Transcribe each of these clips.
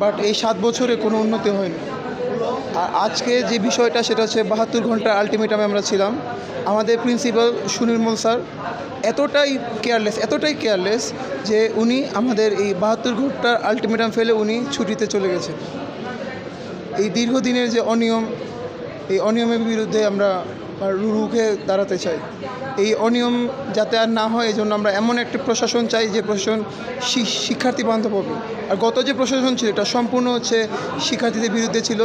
But এই 7 বছরে কোনো উন্নতি হয়নি। আর আজকে যে বিষয়টা সেটা হচ্ছে 72 ঘন্টার আলটিমেটামে আমরা ছিলাম। আমাদের প্রিন্সিপাল সুনির্মল স্যার এতটাই কেয়ারলেস যে উনি আমাদের এই 72 ঘন্টার আলটিমেটাম ফেলে উনি ছুটিতে চলে গেছে। এই দীর্ঘদিনের যে অনিয়ম, এই অনিয়মের বিরুদ্ধে আমরা রুখে দাঁড়াতে চাই। এই অনিয়ম যাতে আর না হয় এই জন্য আমরা এমন একটা প্রশাসন চাই যে প্রশাসন শিক্ষার্থী বান্ধব হবে। আর গত যে প্রশাসন ছিল এটা সম্পূর্ণ শিক্ষার্থীদের বিরুদ্ধে ছিল।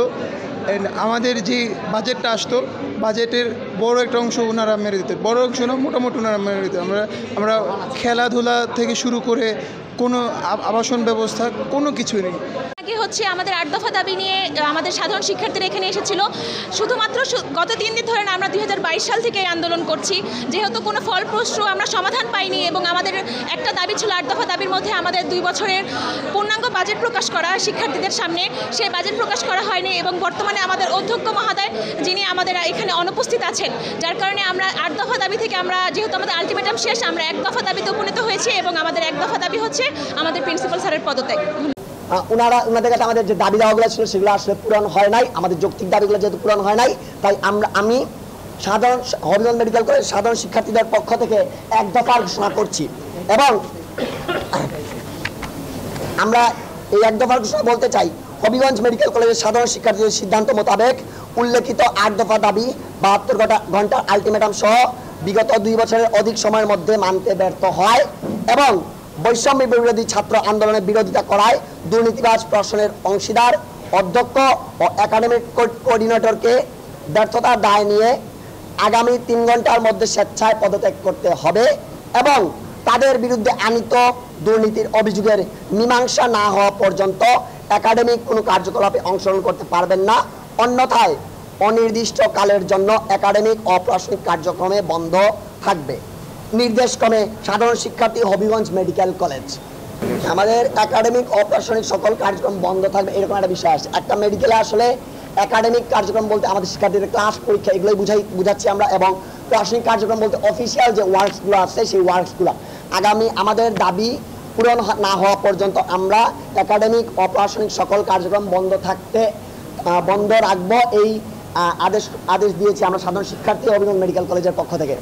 আমাদের যে বাজেটটা আসতো বাজেটের বড় একটা অংশ ওনারা মেরে দিতেন, বড় অংশ না মোটামুটি ওনারা মেরে দিতেন। আমরা খেলাধুলা থেকে শুরু করে কোনো আবাসন ব্যবস্থা কোনো কিছুই নেই। আগে আমাদের 8 দফা দাবি নিয়ে আমাদের সাধারণ শিক্ষার্থীরা এখানে এসেছিল। শুধুমাত্র গত 3 দিন ধরে আমরা 2022 সাল থেকে আন্দোলন করছি, যেহেতু কোনো ফলপ্রসূ আমরা সমাধান পাইনি এবং আমাদের একটা দাবি ছিল 8 দফা দাবির মধ্যে আমাদের 2 বছরের পূর্ণাঙ্গ বাজেট প্রকাশ করা শিক্ষার্থীদের সামনে। সেই বাজেট প্রকাশ করা হয়নি এবং বর্তমানে আমাদের অধ্যক্ষ মহোদয় যিনি আমাদের এখানে অনুপস্থিত আছেন, যার কারণে আমরা 8 দফা দাবি থেকে আমরা যেহেতু আমাদের আলটিমেটাম শেষ, আমরা 1 দফা দাবিতে উপনীত হয়েছি এবং আমাদের 1 দফা দাবি হচ্ছে আমাদের প্রিন্সিপাল স্যারের পদত্যাগ। ওনাদের কাছে আমাদের যে দাবি দেওয়াগুলো ছিল সেগুলো আসলে পূরণ হয় নাই। আমাদের যৌক্তিক দাবিগুলো যেহেতু পূরণ হয় নাই, তাই আমি সাধারণ হবিগঞ্জ মেডিকেল কলেজ সাধারণ শিক্ষার্থীদের পক্ষ থেকে 1 দফা ঘোষণা করছি এবং আমরা এই 1 দফার ঘোষণা বলতে চাই। হবিগঞ্জ মেডিকেল কলেজের সাধারণ শিক্ষার্থীদের সিদ্ধান্ত মোতাবেক উল্লেখিত 8 দফা দাবি 72 ঘন্টার আলটিমেটাম সহ বিগত 2 বছরের অধিক সময়ের মধ্যে মানতে ব্যর্থ হয় এবং বৈষম্য বিরোধী ছাত্র আন্দোলনের বিরোধিতা করায় দুর্নীতিবাজ প্রশাসনের অংশীদার অধ্যক্ষ ও একাডেমিক কোঅর্ডিনেটরকে ব্যর্থতার দায় নিয়ে আগামী 3 ঘন্টার মধ্যে স্বেচ্ছায় পদত্যাগ করতে হবে এবং তাদের বিরুদ্ধে আনীত দুর্নীতির অভিযোগের মীমাংসা না হওয়া পর্যন্ত একাডেমিক কোনো কার্যকলাপে অংশগ্রহণ করতে পারবেন না। অন্যথায় অনির্দিষ্টকালের জন্য একাডেমিক ও প্রশাসনিক কার্যক্রমে বন্ধ থাকবে। নির্দেশক্রমে সাধারণ শিক্ষার্থী হবিগঞ্জ মেডিকেল কলেজ। আমাদের একাডেমিক ও প্রশাসনিক সকল কার্যক্রম বন্ধ থাকবে এরকম একটা বিষয় আছে। একটা মেডিকেলে আসলে একাডেমিক কার্যক্রম বলতে আমাদের শিক্ষার্থীদের ক্লাস পরীক্ষা এগুলোই বুঝাচ্ছি আমরা, এবং প্রশাসনিক কার্যক্রম বলতে অফিসিয়াল যে ওয়ার্কসগুলো আছে সেই ওয়ার্কসগুলো আগামী আমাদের দাবি পূরণ না হওয়া পর্যন্ত আমরা একাডেমিক ও প্রশাসনিক সকল কার্যক্রম বন্ধ রাখবো। এই আদেশ দিয়েছি আমরা সাধারণ শিক্ষার্থী হবিগঞ্জ মেডিকেল কলেজের পক্ষ থেকে।